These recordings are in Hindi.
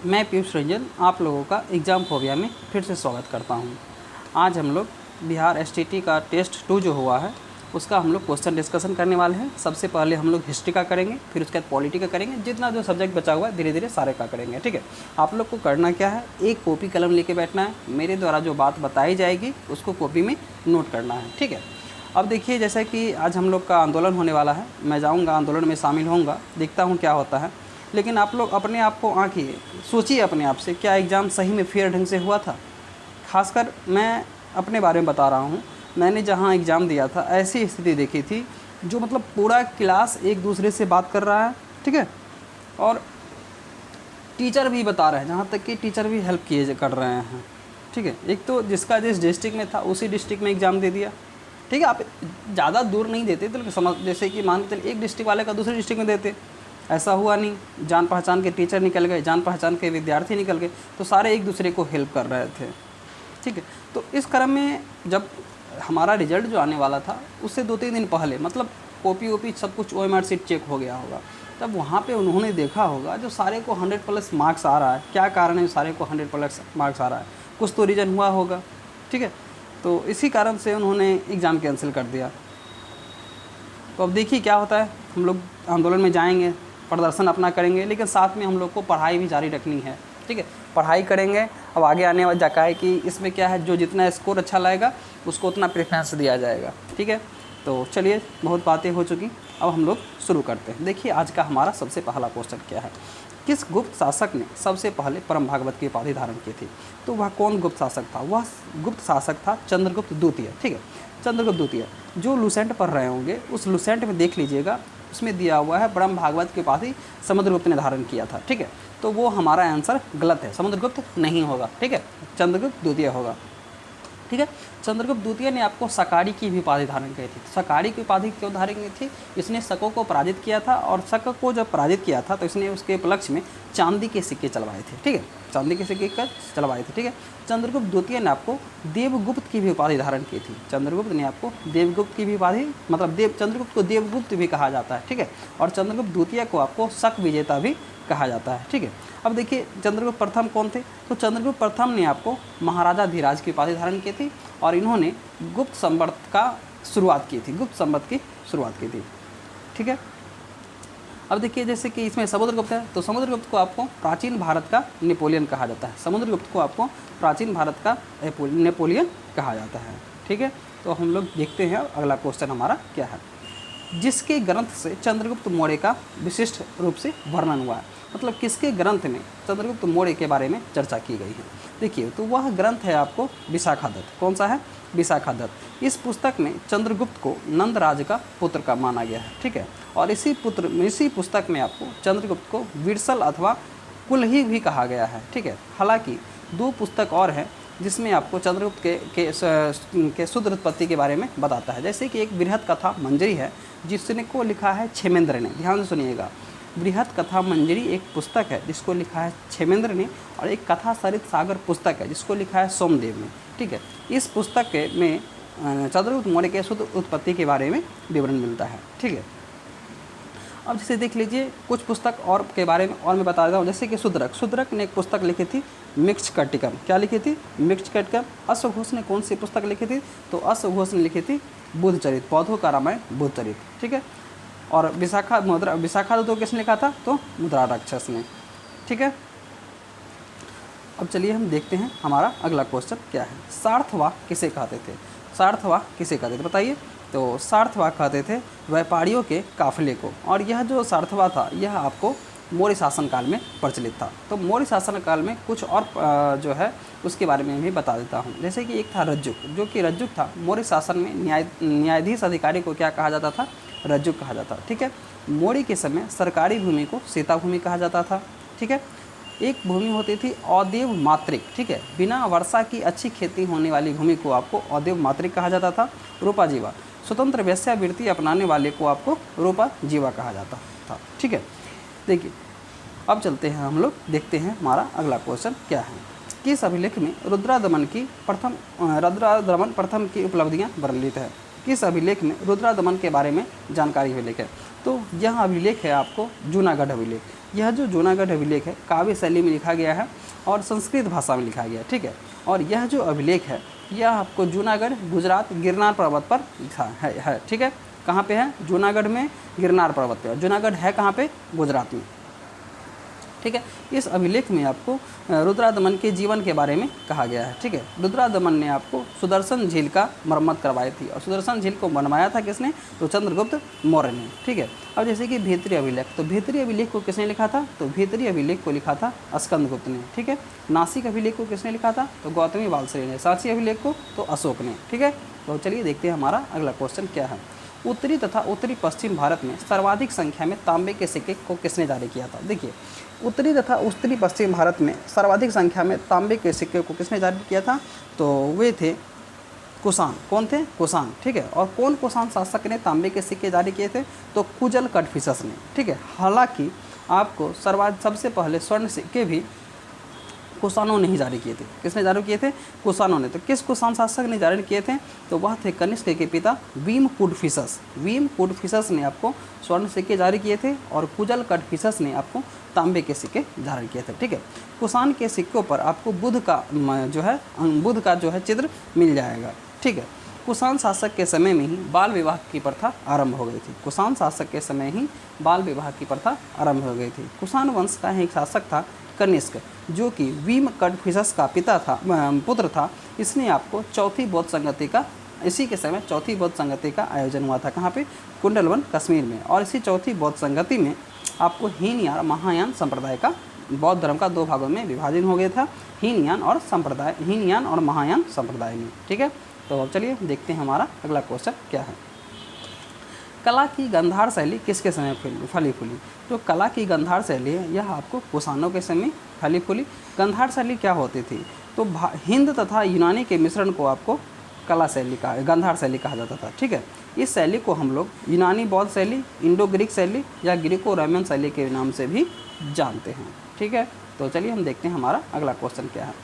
मैं पीयूष रंजन आप लोगों का एग्ज़ाम फोबिया में फिर से स्वागत करता हूं। आज हम लोग बिहार एसटीटी का टेस्ट 2 जो हुआ है उसका हम लोग क्वेश्चन डिस्कशन करने वाले हैं। सबसे पहले हम लोग हिस्ट्री का करेंगे, फिर उसके बाद पॉलिटी का करेंगे। जितना जो सब्जेक्ट बचा हुआ है धीरे धीरे सारे का करेंगे, ठीक है। आप लोग को करना क्या है, एक कॉपी कलम लेके बैठना है। मेरे द्वारा जो बात बताई जाएगी उसको कॉपी में नोट करना है, ठीक है। अब देखिए, जैसा कि आज हम लोग का आंदोलन होने वाला है, मैं जाऊँगा आंदोलन में शामिल होऊंगा, देखता हूँ क्या होता है। लेकिन आप लोग अपने आप को आंकिए, सोचिए अपने आप से, क्या एग्ज़ाम सही में फेयर ढंग से हुआ था। खासकर मैं अपने बारे में बता रहा हूँ। मैंने जहाँ एग्ज़ाम दिया था ऐसी स्थिति देखी थी जो मतलब पूरा क्लास एक दूसरे से बात कर रहा है, ठीक है। और टीचर भी बता रहे हैं, जहाँ तक कि टीचर भी हेल्प किए कर रहे हैं, ठीक है। एक तो जिसका जिस डिस्ट्रिक्ट में था उसी डिस्ट्रिक्ट में एग्ज़ाम दे दिया, ठीक है। आप ज़्यादा दूर नहीं देते तो समझ, जैसे कि मान के चलिए एक डिस्ट्रिक्ट वाले का दूसरे डिस्ट्रिक्ट में देते, ऐसा हुआ नहीं। जान पहचान के टीचर निकल गए, जान पहचान के विद्यार्थी निकल गए, तो सारे एक दूसरे को हेल्प कर रहे थे, ठीक है। तो इस क्रम में जब हमारा रिजल्ट जो आने वाला था उससे 2-3 दिन पहले, मतलब कॉपी वॉपी सब कुछ OMR शीट चेक हो गया होगा, तब वहाँ पे उन्होंने देखा होगा जो सारे को 100+ मार्क्स आ रहा है। क्या कारण है सारे को 100+ मार्क्स आ रहा है, कुछ तो रीज़न हुआ होगा, ठीक है। तो इसी कारण से उन्होंने एग्ज़ाम कैंसिल कर दिया। तो अब देखिए क्या होता है। हम लोग आंदोलन में जाएंगे, प्रदर्शन अपना करेंगे, लेकिन साथ में हम लोग को पढ़ाई भी जारी रखनी है, ठीक है। पढ़ाई करेंगे। अब आगे आने वाला जाका है कि इसमें क्या है, जो जितना स्कोर अच्छा लाएगा उसको उतना प्रेफरेंस दिया जाएगा, ठीक है। तो चलिए, बहुत बातें हो चुकी, अब हम लोग शुरू करते हैं। देखिए आज का हमारा सबसे पहला क्वेश्चन क्या है, किस गुप्त शासक ने सबसे पहले परम भागवत की उपाधि धारण की थी। तो वह कौन गुप्त शासक था, वह गुप्त शासक था चंद्रगुप्त द्वितीय, ठीक है। चंद्रगुप्त द्वितीय, जो लुसेंट पढ़ रहे होंगे उस लुसेंट में देख लीजिएगा, उसमें दिया हुआ है ब्रह्म भागवत की उपाधि समुद्रगुप्त ने धारण किया था, ठीक है। तो वो हमारा आंसर गलत है, समुद्रगुप्त नहीं होगा, ठीक है, चंद्रगुप्त द्वितीय होगा, ठीक है। चंद्रगुप्त द्वितीय ने आपको सकारी की भी उपाधि धारण की थी। सकारी की उपाधि क्यों धारण की थी, इसने शकों को पराजित किया था, और शक को जब पराजित किया था तो इसने उसके उपलक्ष्य में चांदी के सिक्के चलवाए थे, ठीक है, चांदी के सिक्के चलवाए थे, ठीक है। चंद्रगुप्त द्वितीय ने आपको देवगुप्त की भी उपाधि धारण की थी। चंद्रगुप्त ने आपको देवगुप्त की भी उपाधि, मतलब चंद्रगुप्त को देवगुप्त भी कहा जाता है, ठीक है। और चंद्रगुप्त द्वितीय को आपको शक विजेता भी कहा जाता है, ठीक है। अब देखिए चंद्रगुप्त प्रथम कौन थे, तो चंद्रगुप्त प्रथम ने आपको महाराजा धीराज की उपाधि धारण की थी, और इन्होंने गुप्त संवत का शुरुआत की थी, गुप्त संवत की शुरुआत की थी, ठीक है। अब देखिए जैसे कि इसमें समुद्रगुप्त है, तो समुद्रगुप्त को आपको प्राचीन भारत का नेपोलियन कहा जाता है। समुद्रगुप्त को आपको प्राचीन भारत का नेपोलियन कहा जाता है, ठीक है। तो हम लोग देखते हैं अगला क्वेश्चन हमारा क्या है, जिसके ग्रंथ से चंद्रगुप्त मौर्य का विशिष्ट रूप से वर्णन हुआ है। मतलब किसके ग्रंथ में चंद्रगुप्त मौर्य के बारे में चर्चा की गई है। देखिए तो वह ग्रंथ है आपको विशाखादत्त। कौन सा है, विशाखादत्त। इस पुस्तक में चंद्रगुप्त को नंदराज का पुत्र का माना गया है, ठीक है। और इसी पुस्तक में आपको चंद्रगुप्त को विरसल अथवा कुलही भी कहा गया है, ठीक है। हालांकि 2 पुस्तक और हैं जिसमें आपको चंद्रगुप्त के शुद्ध उत्पत्ति के बारे में बताता है। जैसे कि एक बृहत कथा मंजरी है जिसने को लिखा है क्षेमेंद्र ने, ध्यान से सुनिएगा। बृहत कथा मंजरी एक पुस्तक है जिसको लिखा है क्षेमेंद्र ने, और एक कथा सरित सागर पुस्तक है जिसको लिखा है सोमदेव ने, ठीक है। इस पुस्तक में चंद्रगुप्त मौर्य के शुद्ध उत्पत्ति के बारे में विवरण मिलता है, ठीक है। अब जैसे देख लीजिए कुछ पुस्तक और के बारे में और मैं बता देता हूँ। जैसे कि शूद्रक ने एक पुस्तक लिखी थी मृच्छकटिकम। क्या लिखी थी, मृच्छकटिकम। अश्वघोष ने कौन सी पुस्तक लिखी थी, तो अश्वघोष ने लिखी थी बुद्धचरित, पौधों का रामायण बुद्धचरित, ठीक है। और विशाखादत्त को किसने लिखा था, तो मुद्राराक्षस ने, ठीक है। अब चलिए हम देखते हैं हमारा अगला क्वेश्चन क्या है। सार्थवाह किसे कहते थे, सार्थवाह किसे कहते थे बताइए। तो सार्थवाह कहते थे व्यापारियों के काफिले को, और यह जो सार्थवाह था यह आपको मौर्य शासनकाल में प्रचलित था। तो मौर्य शासनकाल में कुछ और जो है उसके बारे में भी बता देता हूँ। जैसे कि एक था रज्जुक, जो कि रज्जुक था मौर्य शासन में न्यायाधीश अधिकारी को क्या कहा जाता था, रज्जुक कहा जाता, ठीक है। मौर्य के समय सरकारी भूमि को सीता भूमि कहा जाता था, ठीक है। एक भूमि होती थी औदेव मात्रिक, ठीक है। बिना वर्षा की अच्छी खेती होने वाली भूमि को आपको औदेव मात्रिक कहा जाता था। रूपा जीवा, स्वतंत्र वेश्यावृत्ति अपनाने वाले को आपको रूपा जीवा कहा जाता था, ठीक है। देखिए अब चलते हैं हम लोग, देखते हैं हमारा अगला क्वेश्चन क्या है। किस अभिलेख में रुद्रादमन प्रथम की उपलब्धियां वर्णित है। किस अभिलेख में रुद्रादमन के बारे में जानकारी अभिलेख है, तो यह अभिलेख है आपको जूनागढ़ अभिलेख। यह जो जूनागढ़ अभिलेख है काव्य शैली में लिखा गया है और संस्कृत भाषा में लिखा गया है, ठीक है। और यह जो अभिलेख है यह आपको जूनागढ़ गुजरात गिरनार पर्वत पर लिखा है, ठीक है। कहाँ पे है? जूनागढ़ में गिरनार पर्वत पे। जूनागढ़ है कहाँ पे? गुजरात में, ठीक है। इस अभिलेख में आपको रुद्रादमन के जीवन के बारे में कहा गया है, ठीक है। रुद्रादमन ने आपको सुदर्शन झील का मरम्मत करवाई थी और सुदर्शन झील को बनवाया था किसने? तो चंद्रगुप्त मौर्य ने, ठीक है। अब जैसे कि भीतरी अभिलेख, तो भीतरी अभिलेख को किसने लिखा था? तो भीतरी अभिलेख को लिखा था स्कंदगुप्त ने, ठीक है। नासिक अभिलेख को किसने लिखा था? तो गौतमी वालश्री ने। सांची अभिलेख को तो अशोक ने, ठीक है। तो चलिए देखते हैं हमारा अगला क्वेश्चन क्या है। उत्तरी तथा उत्तरी पश्चिम भारत में सर्वाधिक संख्या में तांबे के सिक्के को किसने जारी किया था? देखिए, उत्तरी तथा उत्तरी पश्चिम भारत में सर्वाधिक संख्या में तांबे के सिक्के को किसने जारी किया था? तो वे थे कुषाण। कौन थे? कुषाण, ठीक है। और कौन कुषाण शासक ने तांबे के सिक्के जारी किए थे? तो कुजल कटफिसस ने, ठीक है। हालांकि आपको सबसे पहले स्वर्ण सिक्के भी कुषाणों ने ही जारी किए थे। किसने जारी किए थे? कुषाणों ने। तो किस कुषाण शासक ने जारी किए थे? तो वह थे कनिष्क के पिता भीम कुडफिसस। भीम कुडफिसस ने आपको स्वर्ण सिक्के जारी किए थे और कुजल कटफिसस ने आपको तांबे के सिक्के जारी किए थे, ठीक है। कुषाण के सिक्कों पर आपको बुध का जो है चित्र मिल जाएगा, ठीक है। कुषाण शासक के समय में ही बाल विवाह की प्रथा आरंभ हो गई थी। कुषाण शासक के समय ही बाल विवाह की प्रथा आरंभ हो गई थी। कुषाण वंश का एक शासक था कनिष्क, जो कि भीम कटफिसस का पुत्र था। इसने आपको चौथी बौद्ध संगति का, इसी के समय चौथी बौद्ध संगति का आयोजन हुआ था। कहाँ पे? कुंडलवन कश्मीर में। और इसी चौथी बौद्ध संगति में आपको हीनयान और महायान संप्रदाय का, बौद्ध धर्म का दो भागों में विभाजन हो गया था, हीनयान और महायान संप्रदाय में, ठीक है। तो अब चलिए देखते हैं हमारा अगला क्वेश्चन क्या है। कला की गंधार शैली किसके समय फली फूली? जो कला की गंधार शैली है यह आपको कुषाणों के समय फली फूली। गंधार शैली क्या होती थी? तो हिंद तथा यूनानी के मिश्रण को आपको गंधार शैली कहा जाता था, ठीक है। इस शैली को हम लोग यूनानी बौद्ध शैली, इंडो ग्रीक शैली या ग्रीको रोमन शैली के नाम से भी जानते हैं, ठीक है। तो चलिए हम देखते हैं हमारा अगला क्वेश्चन क्या है।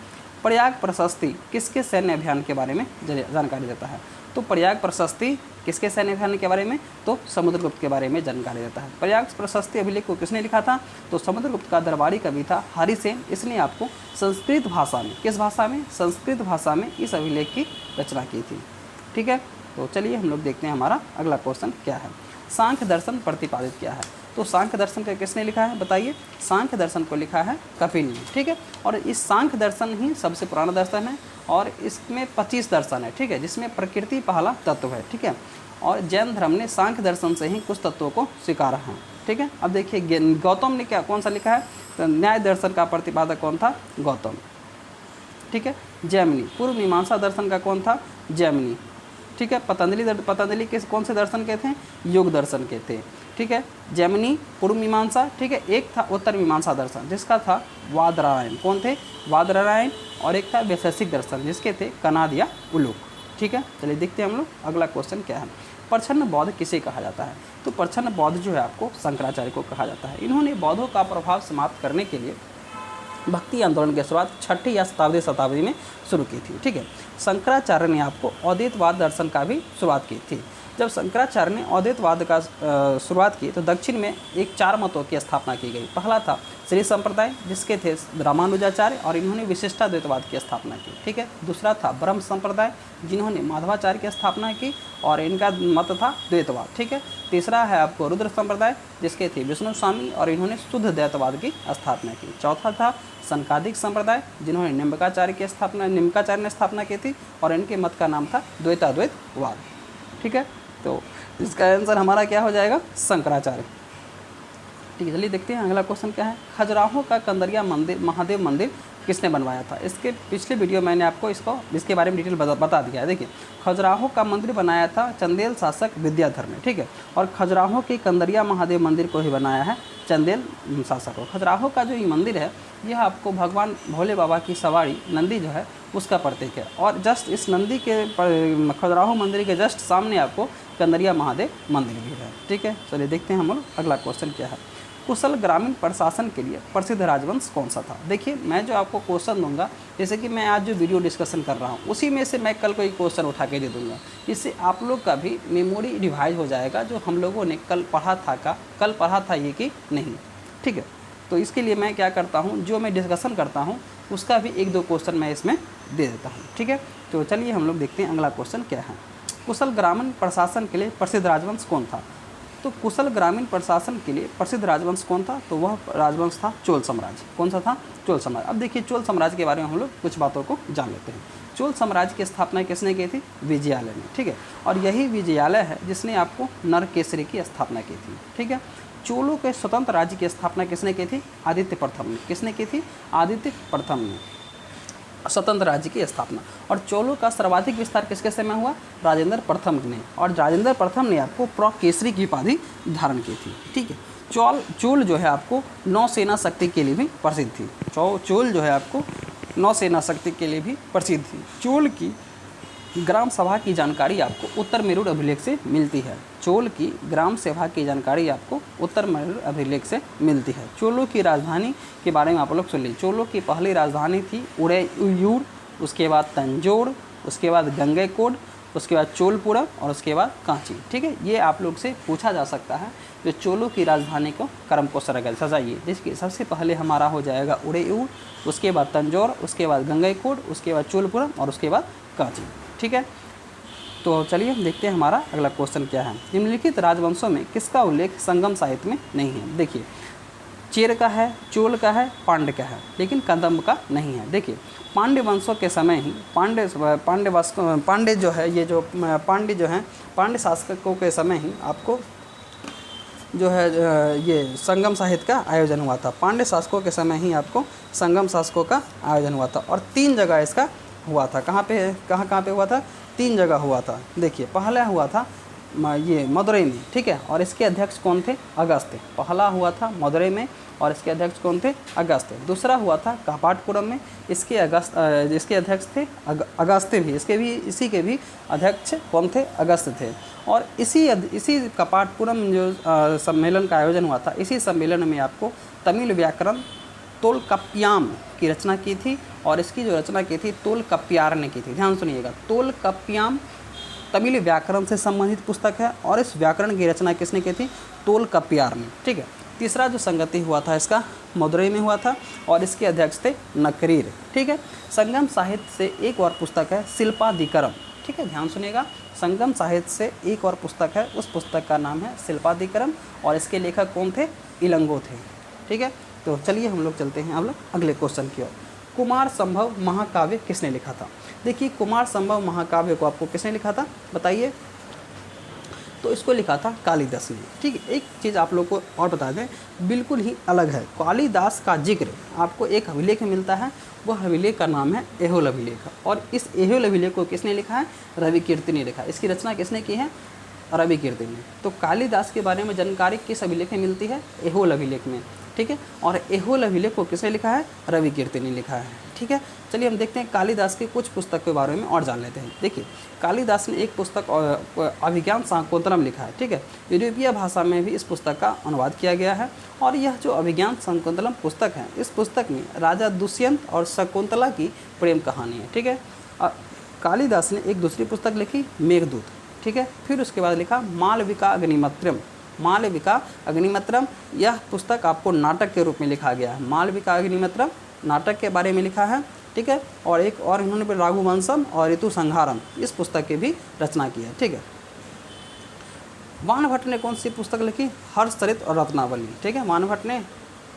प्रयाग प्रशस्ति किसके सैन्य अभियान के बारे में जानकारी देता है? तो प्रयाग प्रशस्ति किसके सैन्य अभियान के बारे में? तो समुद्रगुप्त के बारे में जानकारी देता है। प्रयाग प्रशस्ति अभिलेख को किसने लिखा था? तो समुद्रगुप्त का दरबारी कवि था हरिसेन। इसने आपको संस्कृत भाषा में, किस भाषा में? संस्कृत भाषा में इस अभिलेख की रचना की थी, ठीक है। तो चलिए हम लोग देखते हैं हमारा अगला क्वेश्चन क्या है। सांख्य दर्शन प्रतिपादित क्या है? तो सांख्य दर्शन को किसने लिखा है? बताइए। सांख्य दर्शन को लिखा है कपिल ने, ठीक है। और इस सांख्य दर्शन ही सबसे पुराना दर्शन है और इसमें 25 दर्शन है, ठीक है, जिसमें प्रकृति पहला तत्व है, ठीक है। और जैन धर्म ने सांख्य दर्शन से ही कुछ तत्वों को स्वीकारा है, ठीक है। अब देखिए गौतम ने कौन सा लिखा है? तो न्याय दर्शन का प्रतिपादक कौन था? गौतम, ठीक है। जैमिनी, पूर्व मीमांसा दर्शन का कौन था? जैमिनी, ठीक है। पतंजलि कौन से दर्शन के थे? योग दर्शन के थे, ठीक है। जैमिनी पूर्व मीमांसा, ठीक है। एक था उत्तर मीमांसा दर्शन जिसका था वादरायण। कौन थे? वादरायण। और एक था वैशेषिक दर्शन जिसके थे कनाद या उलूक, ठीक है। चलिए देखते हैं हम लोग अगला क्वेश्चन क्या है। प्रच्छन्न बौद्ध किसे कहा जाता है? तो प्रच्छन्न बौद्ध जो है आपको शंकराचार्य को कहा जाता है। इन्होंने बौद्धों का प्रभाव समाप्त करने के लिए भक्ति आंदोलन की शुरुआत 6वीं या 7वीं शताब्दी में शुरू की थी, ठीक है। शंकराचार्य ने आपको अद्वैतवाद दर्शन का भी शुरुआत की थी। जब शंकराचार्य ने अद्वैतवाद का शुरुआत की तो दक्षिण में 4 मतों की स्थापना की गई। पहला था श्री संप्रदाय जिसके थे रामानुजाचार्य और इन्होंने विशिष्टाद्वैतवाद की स्थापना की, ठीक है। दूसरा था ब्रह्म संप्रदाय जिन्होंने माधवाचार्य की स्थापना की और इनका मत था द्वैतवाद, ठीक है। तीसरा है आपको रुद्र संप्रदाय जिसके थे विष्णु स्वामी और इन्होंने शुद्ध द्वैतवाद की स्थापना की। चौथा था संकादिक संप्रदाय जिन्होंने निम्बकाचार्य ने स्थापना की थी और इनके मत का नाम था द्वैताद्वैतवाद, ठीक है। तो इसका आंसर हमारा क्या हो जाएगा? शंकराचार्य, ठीक है। चलिए देखते हैं अगला क्वेश्चन क्या है। खजुराहो का कंदरिया महादेव मंदिर किसने बनवाया था? इसके पिछले वीडियो मैंने आपको इसके बारे में डिटेल बता दिया है। देखिए खजुराहो का मंदिर बनाया था चंदेल शासक विद्याधर ने, ठीक है। और खजुराहो के कंदरिया महादेव मंदिर को ही बनाया है चंदेल शासक को। खजुराहो का जो ये मंदिर है यह आपको भगवान भोले बाबा की सवारी नंदी जो है उसका प्रतीक है। और जस्ट इस नंदी के खजुराहो मंदिर के जस्ट सामने आपको कंदरिया महादेव मंदिर भी है, ठीक है। चलिए देखते हैं हम लोग अगला क्वेश्चन क्या है। कुशल ग्रामीण प्रशासन के लिए प्रसिद्ध राजवंश कौन सा था? देखिए मैं जो आपको क्वेश्चन दूंगा, जैसे कि मैं आज जो वीडियो डिस्कशन कर रहा हूँ उसी में से मैं कल कोई क्वेश्चन उठा के दे दूंगा। इससे आप लोग का भी मेमोरी रिवाइज हो जाएगा जो हम लोगों ने कल पढ़ा था ये कि नहीं, ठीक है। तो इसके लिए मैं क्या करता हूँ, जो मैं डिस्कशन करता हूँ उसका भी 1-2 क्वेश्चन मैं इसमें दे देता हूँ। ठीक है, तो चलिए हम लोग देखते हैं अगला क्वेश्चन क्या है। कुशल ग्रामीण प्रशासन के लिए प्रसिद्ध राजवंश कौन था? तो कुशल ग्रामीण प्रशासन के लिए प्रसिद्ध राजवंश कौन था? तो वह राजवंश था चोल साम्राज्य। कौन सा था? चोल साम्राज्य। अब देखिए चोल साम्राज्य के बारे में हम लोग कुछ बातों को जान लेते हैं। चोल साम्राज्य की स्थापना किसने की थी? विजयालय ने। ठीक है, और यही विजयालय है जिसने आपको नरकेसरी की स्थापना की थी। ठीक है, चोलों के स्वतंत्र राज्य की स्थापना किसने की थी? आदित्य प्रथम ने। किसने की थी? आदित्य प्रथम ने स्वतंत्र राज्य की स्थापना। और चोलों का सर्वाधिक विस्तार किसके समय हुआ? राजेंद्र प्रथम ने। और राजेंद्र प्रथम ने आपको प्रकेसरी की उपाधि धारण की थी। ठीक है, चोल जो है आपको नौसेना शक्ति के लिए भी प्रसिद्ध थी। चोल जो है आपको नौसेना शक्ति के लिए भी प्रसिद्ध थी। चोल की ग्राम सभा की जानकारी आपको उत्तर मेरुड़ अभिलेख से मिलती है। चोल की ग्राम सभा की जानकारी आपको उत्तर मेरुड़ अभिलेख से मिलती है। चोलों की राजधानी के बारे में आप लोग सुन लीजिए। चोलों की पहली राजधानी थी उदययूर, उसके बाद तंजौर, उसके बाद गंगैकोंड, उसके बाद चोलपुरम और उसके बाद कांची। ठीक है, ये आप लोग से पूछा जा सकता है जो चोलों की राजधानी को क्रम को सजाइए। जिसकी सबसे पहले हमारा हो जाएगा उदययूर, उसके बाद तंजौर, उसके बाद गंगैकोंड, उसके बाद चोलपुरम और उसके बाद कांची। ठीक है, तो चलिए हम देखते हैं हमारा अगला क्वेश्चन क्या है। निम्नलिखित राजवंशों में किसका उल्लेख संगम साहित्य में नहीं है? देखिए चेर का है, चोल का है, पांड्य का है, लेकिन कदंब का नहीं है। देखिए पांड्य वंशों के समय ही पांड्य जो है, ये जो पांड्य जो है, पांड्य शासकों के समय ही आपको जो है ये संगम साहित्य का आयोजन हुआ था। पांड्य शासकों के समय ही आपको संगम शासकों का आयोजन हुआ था और 3 जगह इसका हुआ था। कहाँ पे हुआ था? 3 जगह हुआ था। देखिए पहला हुआ था ये मदुरई में। ठीक है, और इसके अध्यक्ष कौन थे? अगस्त्य। पहला हुआ था मदुरई में और इसके अध्यक्ष कौन थे? अगस्त्य। दूसरा हुआ था कपाटपुरम में, इसके अध्यक्ष थे अगस्त्य भी, इसी के भी अध्यक्ष कौन थे? अगस्त्य थे। और इसी कपाटपुरम जो सम्मेलन का आयोजन हुआ था, इसी सम्मेलन में आपको तमिल व्याकरण तोलकप्पियाम की रचना की थी और इसकी जो रचना की थी तोलकप्पियार ने की थी। ध्यान सुनिएगा, तोलकप्पियाम तमिल व्याकरण से संबंधित पुस्तक है और इस व्याकरण की रचना किसने की थी? तोलकप्पियार ने। ठीक है, तीसरा जो संगति हुआ था इसका मदुरई में हुआ था और इसके अध्यक्ष थे नकरीर। ठीक है, संगम साहित्य से एक और पुस्तक है शिल्पादिकरम। ठीक है, ध्यान सुनिएगा, संगम साहित्य से एक और पुस्तक है, उस पुस्तक का नाम है शिल्पादिकरम और इसके लेखक कौन थे? इलंगो थे। ठीक है, तो चलिए हम लोग चलते हैं अगले क्वेश्चन की ओर। कुमार संभव महाकाव्य किसने लिखा था? देखिए कुमार संभव महाकाव्य को आपको किसने लिखा था बताइए? तो इसको लिखा था कालिदास ने। ठीक है, एक चीज़ आप लोग को और बता दें, बिल्कुल ही अलग है। कालिदास का जिक्र आपको एक अभिलेख में मिलता है, वह अभिलेख का नाम है एहोल अभिलेख और इस एहोल अभिलेख को किसने लिखा है? रवि कीर्ति ने लिखा। इसकी रचना किसने की है? रवि कीर्ति ने। तो कालिदास के बारे में जानकारी किस अभिलेख में मिलती है? एहोल अभिलेख में। ठीक है, और एहोल अभिलेख को किसने लिखा है? रवि कीर्ति ने लिखा है। ठीक है, चलिए हम देखते हैं कालिदास के कुछ पुस्तक के बारे में और जान लेते हैं। देखिए कालिदास ने एक पुस्तक अभिज्ञान शाकुंतलम लिखा है। ठीक है, यूरोपीय भाषा में भी इस पुस्तक का अनुवाद किया गया है और यह जो अभिज्ञान शाकुंतलम पुस्तक है, इस पुस्तक में राजा दुष्यंत और शकुंतला की प्रेम कहानी है। ठीक है, कालिदास ने एक दूसरी पुस्तक लिखी मेघदूत। ठीक है, फिर उसके बाद लिखा मालविका अग्निमित्रम। यह पुस्तक आपको नाटक के रूप में लिखा गया है। मालविका अग्निमित्रम नाटक के बारे में लिखा है। ठीक है, और एक और इन्होंने रघुवंशम और ऋतु संहारम इस पुस्तक की भी रचना की है। ठीक है, वानभट्ट ने कौन सी पुस्तक लिखी? हर्षचरित और रत्नावली। ठीक है, वानभट्ट ने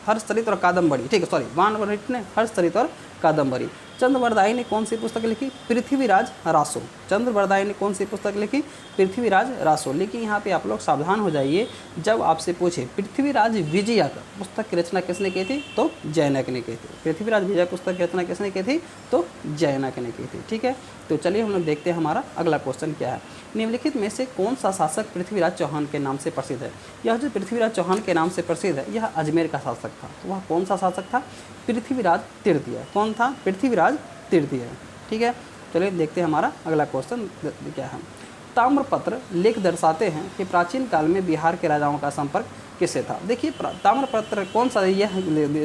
हर्षचरित और कादम्बरी। ठीक है, वानभट्ट ने हर्षचरित और कादम्बरी। चंद्रवरदाई ने कौन सी पुस्तक लिखी? पृथ्वीराज रासो। चंद्रवरदाई ने कौन सी पुस्तक लिखी? पृथ्वीराज रासो। लेकिन यहाँ पे आप लोग सावधान हो जाइए, जब आपसे पूछे पृथ्वीराज विजय पुस्तक की रचना किसने की थी? तो जैनक ने की थी। पृथ्वीराज विजय पुस्तक की रचना किसने की थी? तो जैनक ने की थी। ठीक है, तो चलिए हम लोग देखते हैं हमारा अगला क्वेश्चन क्या है। निम्नलिखित में से कौन सा शासक पृथ्वीराज चौहान के नाम से प्रसिद्ध है? यह जो पृथ्वीराज चौहान के नाम से प्रसिद्ध है, यह अजमेर का शासक था। तो वह कौन सा शासक था? पृथ्वीराज तृतीय। कौन था? पृथ्वीराज तृतीय। ठीक है, चलिए देखते हैं हमारा अगला क्वेश्चन क्या है। ताम्रपत्र लेख दर्शाते हैं कि प्राचीन काल में बिहार के राजाओं का संपर्क किससे था। देखिए ताम्रपत्र कौन सा यह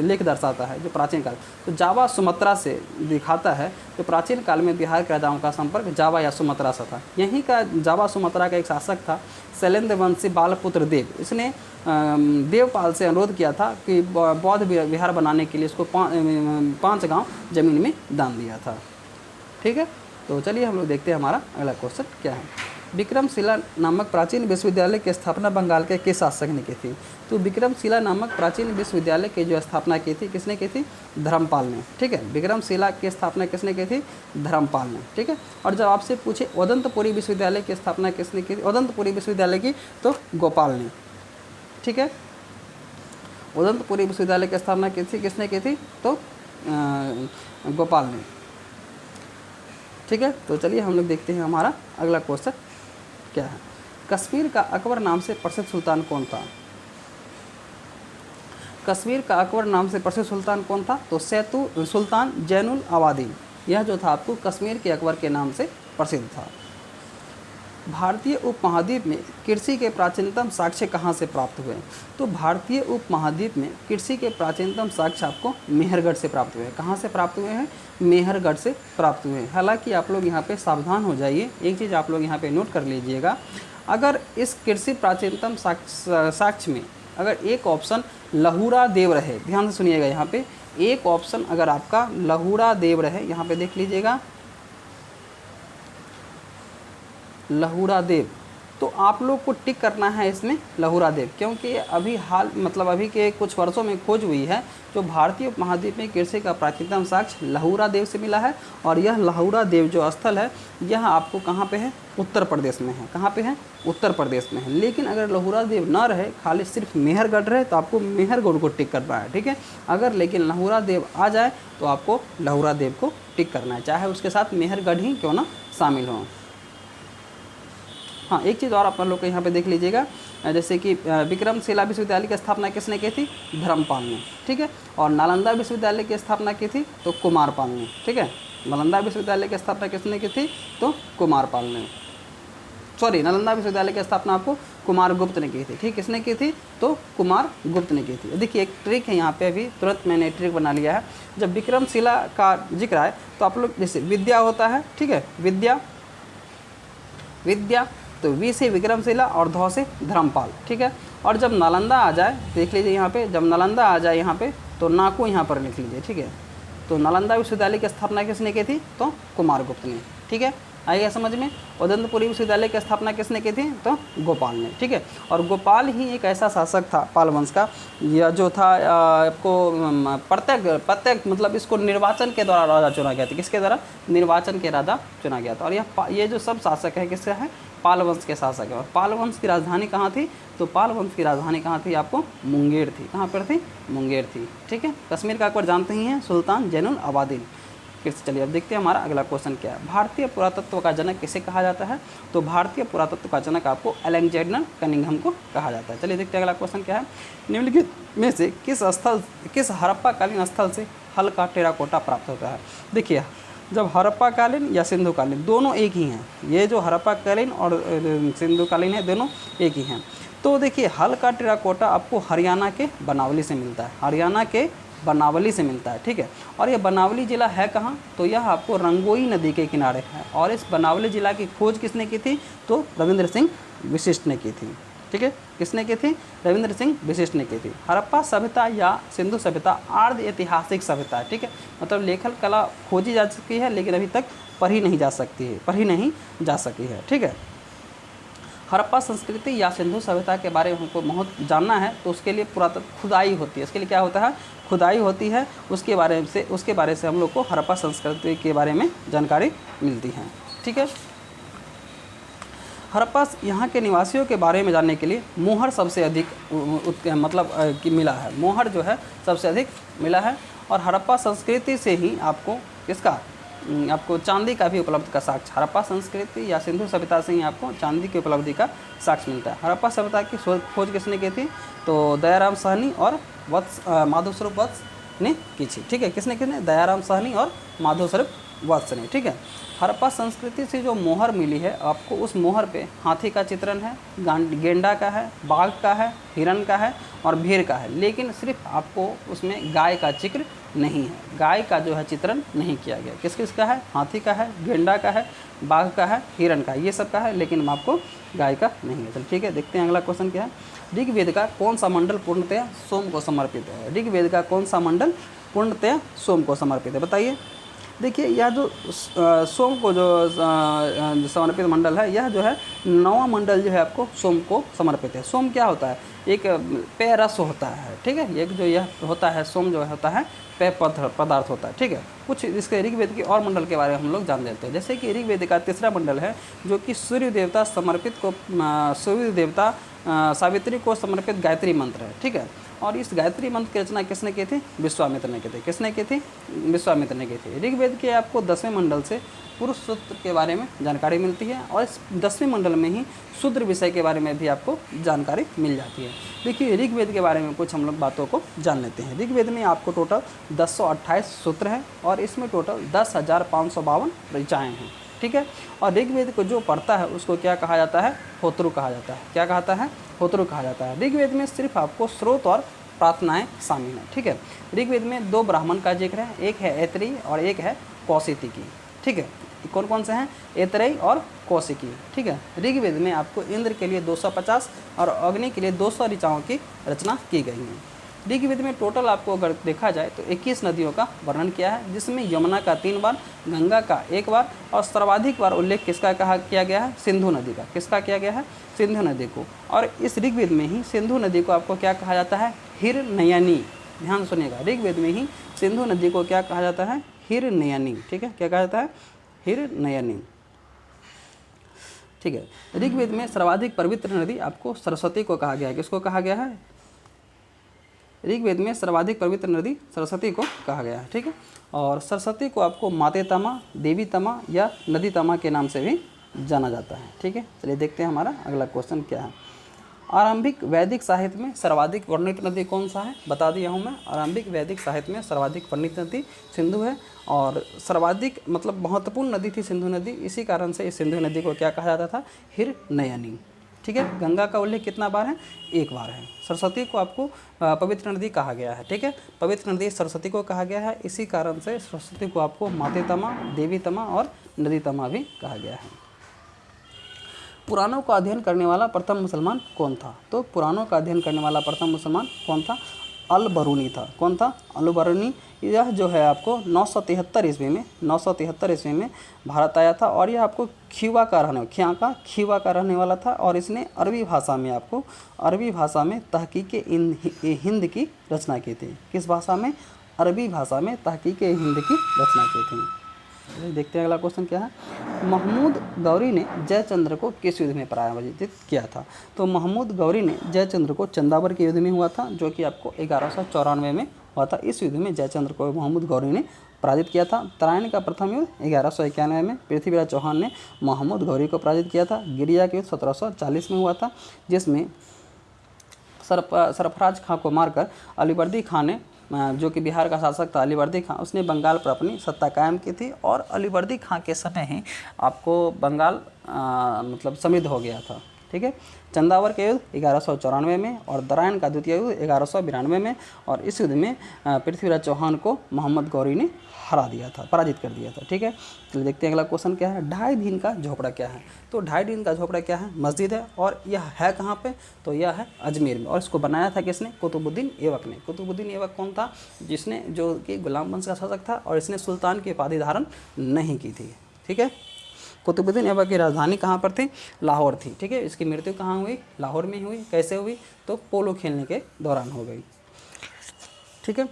लेख दर्शाता है जो प्राचीन काल, तो जावा सुमात्रा से दिखाता है। तो प्राचीन काल में बिहार के राजाओं का संपर्क जावा या सुमात्रा से था। यहीं का जावा सुमात्रा का एक शासक था शैलेंद्र वंशी बालपुत्र देव। इसने देवपाल से अनुरोध किया था कि बौद्ध विहार बनाने के लिए इसको 5 गांव जमीन में दान दिया था। ठीक है, तो चलिए हम लोग देखते हैं हमारा अगला क्वेश्चन क्या है। विक्रमशिला नामक प्राचीन विश्वविद्यालय की स्थापना बंगाल के किस शासक ने की थी। तो विक्रमशिला नामक प्राचीन विश्वविद्यालय की जो स्थापना की थी किसने की थी, धर्मपाल ने। ठीक है, विक्रमशिला की स्थापना किसने की थी, धर्मपाल ने। ठीक है, और जब आपसे पूछे उदंतपुरी विश्वविद्यालय की स्थापना किसने की थी, उदंतपुरी विश्वविद्यालय की, तो गोपाल ने। ठीक है, उदंतपुरी विश्वविद्यालय की स्थापना की थी किसने की थी, तो गोपाल ने। ठीक है, तो चलिए हम लोग देखते हैं हमारा अगला क्वेश्चन क्या है। कश्मीर का अकबर नाम से प्रसिद्ध सुल्तान कौन था। कश्मीर का अकबर नाम से प्रसिद्ध सुल्तान कौन था, तो सैतु सुल्तान जैनुल आबादीन। यह जो था आपको कश्मीर के अकबर के नाम से प्रसिद्ध था। भारतीय उपमहाद्वीप में कृषि के प्राचीनतम साक्ष्य कहाँ से प्राप्त हुए। तो भारतीय उपमहाद्वीप में कृषि के प्राचीनतम साक्ष्य आपको मेहरगढ़ से प्राप्त हुए हैं। कहाँ से प्राप्त हुए हैं, मेहरगढ़ से प्राप्त हुए हैं। हालांकि आप लोग यहाँ पे सावधान हो जाइए, एक चीज़ आप लोग यहाँ पे नोट कर लीजिएगा, अगर इस कृषि प्राचीनतम साक्ष्य में अगर एक ऑप्शन लहुरा देव रहे, ध्यान से सुनिएगा, यहाँ पे एक ऑप्शन अगर आपका लहुरा देव रहे, यहाँ पे देख लीजिएगा लहुरा देव, तो आप लोग को टिक करना है इसमें लहुरा देव, क्योंकि अभी अभी के कुछ वर्षों में खोज हुई है जो भारतीय उपमहाद्वीप में कृषि का प्राचीनतम साक्ष्य लहुरा देव से मिला है। और यह लहुरा देव जो स्थल है यह आपको कहाँ पे है, उत्तर प्रदेश में है। कहाँ पे है, उत्तर प्रदेश में है। लेकिन अगर लहुरा देव ना रहे, खाली सिर्फ मेहरगढ़ रहे, तो आपको मेहरगढ़ को टिक करना है। ठीक है, अगर लेकिन लहुरा देव आ जाए तो आपको लहुरा देव को टिक करना है, चाहे उसके साथ मेहरगढ़ ही क्यों ना शामिल हो। हाँ, एक चीज़ और आप लोग को यहाँ पे देख लीजिएगा, जैसे कि विक्रमशिला विश्वविद्यालय की स्थापना किसने की थी, धर्मपाल ने। ठीक है, और नालंदा विश्वविद्यालय की स्थापना की थी तो कुमारपाल ने। ठीक है, नालंदा विश्वविद्यालय की स्थापना किसने की थी, तो कुमारपाल ने। सॉरी, नालंदा विश्वविद्यालय की स्थापना आपको कुमारगुप्त ने की थी। ठीक, किसने की थी, तो कुमारगुप्त ने की थी। देखिए एक ट्रिक है यहाँ पे, अभी तुरंत मैंने ट्रिक बना लिया है। जब विक्रमशिला का जिक्र आए तो आप लोग, जैसे विद्या होता है, ठीक है, विद्या तो वी से विक्रमशिला और ध से धर्मपाल। ठीक है, और जब नालंदा आ जाए, देख लीजिए यहाँ पे, जब नालंदा आ जाए यहाँ पे तो ना को यहाँ पर लिख लीजिए। ठीक है, तो नालंदा विश्वविद्यालय की स्थापना किसने की थी, तो कुमारगुप्त ने। ठीक है, आइए समझ में। उदंतपुरी विश्वविद्यालय की स्थापना किसने की थी, तो गोपाल ने। ठीक है, और गोपाल ही एक ऐसा शासक था पाल वंश का, यह जो था आपको प्रत्येक मतलब इसको निर्वाचन के द्वारा राजा चुना गया था। किसके द्वारा, निर्वाचन के राजा चुना गया था। और ये जो सब शासक है किसका है, पाल वंश के शासक है। और पाल वंश की राजधानी कहाँ थी, तो पाल वंश की राजधानी कहाँ थी, आपको मुंगेर थी। कहाँ पर थी, मुंगेर थी। ठीक है, कश्मीर का अकबर जानते ही हैं, सुल्तान जैनुल आबादीन। चलिए अब देखते हैं हमारा अगला क्वेश्चन क्या है। भारतीय पुरातत्व का जनक किसे कहा जाता है, तो भारतीय पुरातत्व का जनक आपको अलेक्जेंडर कनिंघम को कहा जाता है। चलिए देखते हैं अगला क्वेश्चन क्या है। निम्नलिखित में से किस हड़प्पाकालीन स्थल से हल का टेराकोटा प्राप्त होता है। देखिए, जब हड़प्पाकालीन या सिंधुकालीन, दोनों एक ही हैं। ये जो हड़प्पाकालीन और सिंधुकालीन है, दोनों एक ही हैं। तो देखिए, हल का टेराकोटा आपको हरियाणा के बनावली से मिलता है। हरियाणा के बनावली से मिलता है। ठीक है, और ये बनावली ज़िला है कहाँ, तो यह आपको रंगोई नदी के किनारे है। और इस बनावली ज़िला की खोज किसने की थी, तो रविंद्र सिंह विशिष्ट ने की थी। ठीक है, किसने की थी, रविंद्र सिंह विशिष्ट ने की थी। हड़प्पा सभ्यता या सिंधु सभ्यता अर्ध ऐतिहासिक सभ्यता है। ठीक है, मतलब लेखन कला खोजी जा चुकी है लेकिन अभी तक पढ़ी नहीं जा सकी है। ठीक है, हड़प्पा संस्कृति या सिंधु सभ्यता के बारे में हमको बहुत जानना है, तो उसके लिए पुरातत्व खुदाई होती है। इसके लिए क्या होता है, खुदाई होती है। उसके बारे से हम लोग को हड़प्पा संस्कृति के बारे में जानकारी मिलती है। ठीक है, हड़प्पा यहाँ के निवासियों के बारे में जानने के लिए मोहर सबसे अधिक मिला है। मोहर जो है सबसे अधिक मिला है। और हड़प्पा संस्कृति से ही आपको चांदी का भी उपलब्ध का साक्ष्य, हड़प्पा संस्कृति या सिंधु सभ्यता से ही आपको चांदी की उपलब्धि का साक्ष्य मिलता है। हड़प्पा सभ्यता की खोज किसने की थी, तो दयाराम साहनी और माधवस्वरूप वत्स ने की थी। ठीक है, किसने दयाराम साहनी और माधवस्वरूप वत्स ने। ठीक है, हड़प्पा संस्कृति से जो मोहर मिली है आपको, उस मोहर पे हाथी का चित्रण है, गेंडा का है, बाघ का है, हिरन का है और भेड़ का है, लेकिन सिर्फ आपको उसमें गाय का जिक्र नहीं है। गाय का जो है चित्रण नहीं किया गया। किस किस का है? हाथी का है, गेंडा का है, बाघ का है, हिरन का है, ये सब का है, लेकिन आपको गाय का नहीं है। चलो ठीक है, देखते हैं अगला क्वेश्चन क्या है। ऋग्वेद का कौन सा मंडल पूर्णतया सोम को समर्पित है? ऋग्वेद का कौन सा मंडल पूर्णतया सोम को समर्पित है? बताइए। देखिए, यह जो सोम को जो समर्पित मंडल है, यह जो है 9वां मंडल जो है आपको सोम को समर्पित है। सोम क्या होता है? एक पेय रस होता है, ठीक है। एक जो यह होता है सोम जो होता है पेय पदार्थ होता है, ठीक है। कुछ इसके ऋग्वेद के और मंडल के बारे में हम लोग जान लेते हैं। जैसे कि ऋग्वेद का तीसरा मंडल है जो कि सूर्य देवता समर्पित को सूर्य देवता सावित्री को समर्पित गायत्री मंत्र है, ठीक है। और इस गायत्री मंत्र की रचना किसने की थी? विश्वामित्र ने की थी। किसने की थी? विश्वामित्र ने की थी। ऋग्वेद के आपको 10वें मंडल से पुरुष सूत्र के बारे में जानकारी मिलती है और इस 10वें मंडल में ही शूद्र विषय के बारे में भी आपको जानकारी मिल जाती है। देखिए, ऋग्वेद के बारे में कुछ हम लोग बातों को जान लेते हैं। ऋग्वेद में आपको टोटल 1028 सूत्र हैं और इसमें टोटल 10,552 ऋचाएँ हैं, ठीक है। और ऋग्वेद को जो पढ़ता है उसको क्या कहा जाता है? होत्रु कहा जाता है। क्या कहता है? होत्रु कहा जाता है। ऋग्वेद में सिर्फ आपको स्रोत और प्रार्थनाएं शामिल हैं, ठीक है। ऋग्वेद में 2 ब्राह्मण का जिक्र है, एक है ऐतरेयी और एक है कौशिकी, ठीक है। कौन कौन से हैं? ऐतरेयी और कौशिकी, ठीक है। ऋग्वेद में आपको इंद्र के लिए 250 और अग्नि के लिए 200 ऋचाओं की रचना की गई है। ऋग्वेद में टोटल आपको अगर देखा जाए तो 21 नदियों का वर्णन किया है, जिसमें यमुना का 3 बार, गंगा का 1 बार और सर्वाधिक बार उल्लेख किसका किया गया है? सिंधु नदी का। किसका किया गया है? सिंधु नदी को। और इस ऋग्वेद में ही सिंधु नदी को आपको क्या कहा जाता है? हिरनयनी। ध्यान सुनिएगा, ऋग्वेद में ही सिंधु नदी को क्या कहा जाता है? हिरनयनी, ठीक है। क्या कहा जाता है? हिरनयनी, ठीक है। ऋग्वेद में सर्वाधिक पवित्र नदी आपको सरस्वती को कहा गया है। किसको कहा गया है? ऋग्वेद में सर्वाधिक पवित्र नदी सरस्वती को कहा गया है, ठीक है। और सरस्वती को आपको माते तमा, देवी तमा या नदी तमा के नाम से भी जाना जाता है, ठीक है। चलिए देखते हैं हमारा अगला क्वेश्चन क्या है। आरंभिक वैदिक साहित्य में सर्वाधिक वर्णित नदी कौन सा है? बता दिया हूँ मैं। आरंभिक वैदिक साहित्य में सर्वाधिक वर्णित नदी सिंधु है और सर्वाधिक मतलब महत्वपूर्ण नदी थी सिंधु नदी। इसी कारण से इस सिंधु नदी को क्या कहा जाता था? हिरनयनी, ठीक है। गंगा का उल्लेख कितना बार है? 1 बार है। सरस्वती को आपको पवित्र नदी कहा गया है, ठीक है। पवित्र नदी सरस्वती को कहा गया है, इसी कारण से सरस्वती को आपको माते तमा, देवी तमा और नदी तमा भी कहा गया है। पुराणों का अध्ययन करने वाला प्रथम मुसलमान कौन था? तो पुराणों का अध्ययन करने वाला प्रथम मुसलमान कौन था? अल-बरूनी था। कौन था? अल-बरूनी। यह जो है आपको 973 ईस्वी में भारत आया था और यह आपको खीवा का रहने वाला था और इसने अरबी भाषा में तहकीक हिंद की रचना की थी। किस भाषा में? अरबी भाषा में तहकीक हिंद की रचना की थी। देखते हैं अगला क्वेश्चन क्या है। महमूद गौरी ने जयचंद्र को किस युद्ध में पराजित किया था? तो महमूद गौरी ने जयचंद्र को चंदावर के युद्ध में हुआ था, जो कि आपको 1194 में हुआ था। इस युद्ध में जयचंद्र को महमूद गौरी ने पराजित किया था। तराइन का प्रथम युद्ध 1191 में पृथ्वीराज चौहान ने महमूद गौरी को पराजित किया था। गिरिया के युद्ध 1740 में हुआ था, जिसमें सरफराज खां को मारकर अलीवर्दी खां ने, जो कि बिहार का शासक था अलीवर्दी खां, उसने बंगाल पर अपनी सत्ता कायम की थी और अलीवर्दी खां के समय ही आपको बंगाल मतलब समृद्ध हो गया था, ठीक है। चंदावर के युद्ध 1194 में और दरायन का द्वितीय युद्ध 1192 में और इस युद्ध में पृथ्वीराज चौहान को मोहम्मद गौरी ने पराजित कर दिया था, ठीक है। तो देखते हैं अगला क्वेश्चन क्या है। 2.5 दिन का झोपड़ा क्या है? तो 2.5 दिन का झोपड़ा क्या है? मस्जिद है और यह है कहाँ पे? तो यह है अजमेर में और इसको बनाया था किसने? कुतुबुद्दीन ऐबक ने। कुतुबुद्दीन ऐबक कौन था? जिसने, जो कि गुलाम वंश का शासक था और इसने सुल्तान की उपाधि धारण नहीं की थी, ठीक है। कुतुबुद्दीन ऐबक की राजधानी कहाँ पर थी? लाहौर थी, ठीक है। इसकी मृत्यु कहाँ हुई? लाहौर में हुई। कैसे हुई? तो पोलो खेलने के दौरान हो गई, ठीक है।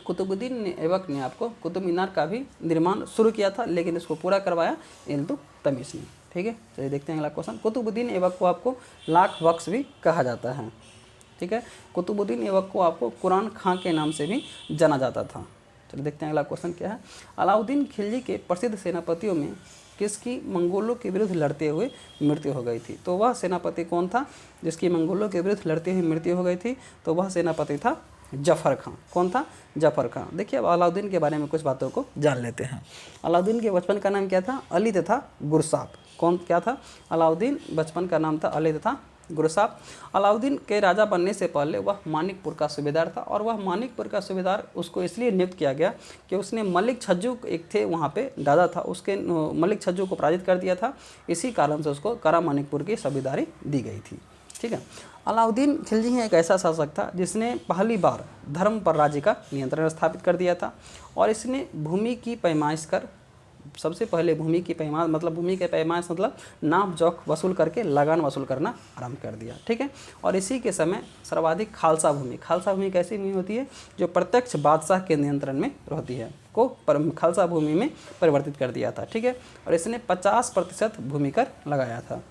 कुतुबुद्दीन ऐबक ने आपको कुतुब मीनार का भी निर्माण शुरू किया था, लेकिन इसको पूरा करवाया इल्तुतमिश ने, ठीक है। चलिए देखते हैं अगला क्वेश्चन। कुतुबुद्दीन ऐबक को आपको लाख बख्श भी कहा जाता है, ठीक है। कुतुबुद्दीन ऐबक को आपको कुरान खां के नाम से भी जाना जाता था। चलिए देखते हैं अगला क्वेश्चन क्या है। अलाउद्दीन खिलजी के प्रसिद्ध सेनापतियों में किसकी मंगोलों के विरुद्ध लड़ते हुए मृत्यु हो गई थी? तो वह सेनापति कौन था जिसकी मंगोलों के विरुद्ध लड़ते हुए मृत्यु हो गई थी? तो वह सेनापति था जफ़र खां। कौन था? जफ़र खां। देखिए अब अलाउद्दीन के बारे में कुछ बातों को जान लेते हैं। अलाउद्दीन के बचपन का नाम क्या था? अली तथा गुरसाप। कौन क्या था? अलाउद्दीन बचपन का नाम था अली तथा गुरसाप। अलाउद्दीन के राजा बनने से पहले वह मानिकपुर का सूबेदार था, और वह मानिकपुर का सूबेदार उसको इसलिए नियुक्त किया गया कि उसने मलिक छज्जू एक थे वहाँ पे दादा था, उसके मलिक छज्जू को पराजित कर दिया था। इसी कारण से उसको करा मानिकपुर की सूबेदारी दी गई थी। ठीक है। अलाउद्दीन खिलजी एक ऐसा शासक था जिसने पहली बार धर्म पर राज्य का नियंत्रण स्थापित कर दिया था, और इसने भूमि की पैमाइश कर, सबसे पहले भूमि की पैमाइश मतलब नाप जोख वसूल करके लगान वसूल करना आरंभ कर दिया। ठीक है। और इसी के समय सर्वाधिक खालसा भूमि कैसी भूमि होती है? जो प्रत्यक्ष बादशाह के नियंत्रण में रहती है, को खालसा भूमि में परिवर्तित कर दिया था। ठीक है। और इसने 50% भूमि कर लगाया था।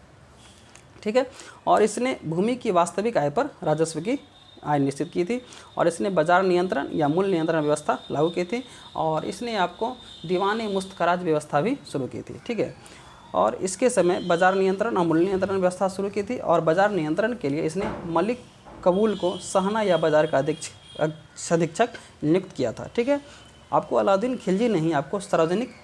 ठीक है। और इसने भूमि की वास्तविक आय पर राजस्व की आय निश्चित की थी, और इसने बाजार नियंत्रण या मूल्य नियंत्रण व्यवस्था लागू की थी, और इसने आपको दीवान मुस्तखराज व्यवस्था भी शुरू की थी। ठीक है। और इसके समय बाजार नियंत्रण और मूल्य नियंत्रण व्यवस्था शुरू की थी, और बाजार नियंत्रण के लिए इसने मलिक कबूल को सहना या बाजार का अधीक्षक नियुक्त किया था। ठीक है। आपको अलाउद्दीन खिलजी ने ही आपको सार्वजनिक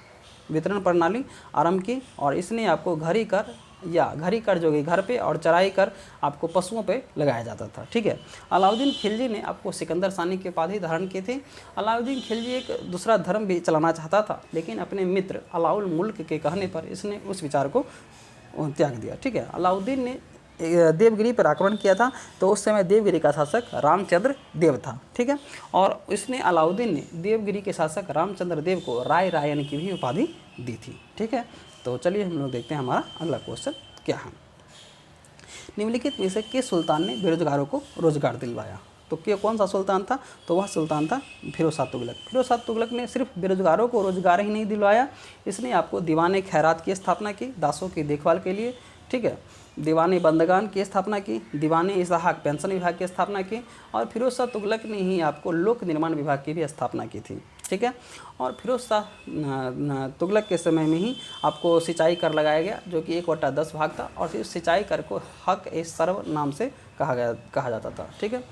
वितरण प्रणाली आरंभ की, और इसने आपको घरी कर जो कि घर पे, और चराई कर आपको पशुओं पे लगाया जाता था। ठीक है। अलाउद्दीन खिलजी ने आपको सिकंदर सानी की उपाधि धारण की थी। अलाउद्दीन खिलजी एक दूसरा धर्म भी चलाना चाहता था, लेकिन अपने मित्र अलाउल मुल्क के कहने पर इसने उस विचार को त्याग दिया। ठीक है। अलाउद्दीन ने देवगिरी पर आक्रमण किया था, तो उस समय देवगिरी का शासक रामचंद्र देव था। ठीक है। और इसने अलाउद्दीन ने देवगिरी के शासक रामचंद्र देव को राय रायन की भी उपाधि दी थी। ठीक है। तो चलिए हम लोग देखते हैं हमारा अगला क्वेश्चन क्या है। निम्नलिखित में से किस सुल्तान ने बेरोजगारों को रोजगार दिलवाया? तो क्या कौन सा सुल्तान था? तो वह सुल्तान था फिरोज शाह तुगलक। फिरोज शाह तुगलक ने सिर्फ बेरोजगारों को रोजगार ही नहीं दिलवाया, इसने आपको दीवाने खैरात की स्थापना की, दासों की देखभाल के लिए। ठीक है। दीवाने बंदगान की स्थापना की, दीवाने इसहाक पेंशन विभाग की स्थापना की, और फिरोज शाह तुगलक ने ही आपको लोक निर्माण विभाग की भी स्थापना की थी। ठीक है। और फिरोज शाह तुगलक के समय में ही आपको सिंचाई कर लगाया गया, जो कि 1/10 भाग था, और फिर सिंचाई कर को हक ए सर्व नाम से कहा जाता था। ठीक है।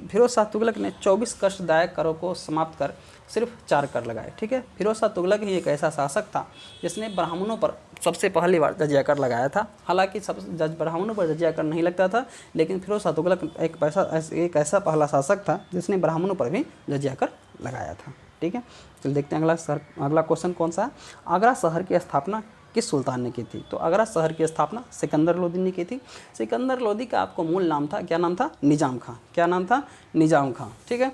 फिरोज शाह तुगलक ने 24 कष्टदायक करों को समाप्त कर सिर्फ 4 कर लगाए। ठीक है। फिरोज शाह तुगलक ही एक ऐसा शासक था जिसने ब्राह्मणों पर सबसे पहली बार जजिया कर लगाया था। हालांकि ब्राह्मणों पर जजिया कर नहीं लगता था, लेकिन फिरोज शाह तुगलक एक ऐसा पहला शासक था जिसने ब्राह्मणों पर भी जजिया कर लगाया था। ठीक है। चलिए देखते हैं अगला क्वेश्चन कौन सा है। आगरा शहर की स्थापना किस सुल्तान ने की थी? तो आगरा शहर की स्थापना सिकंदर लोदी ने की थी। सिकंदर लोदी का आपको मूल नाम था, क्या नाम था? निजाम खां। क्या नाम था? निजाम खां। ठीक है।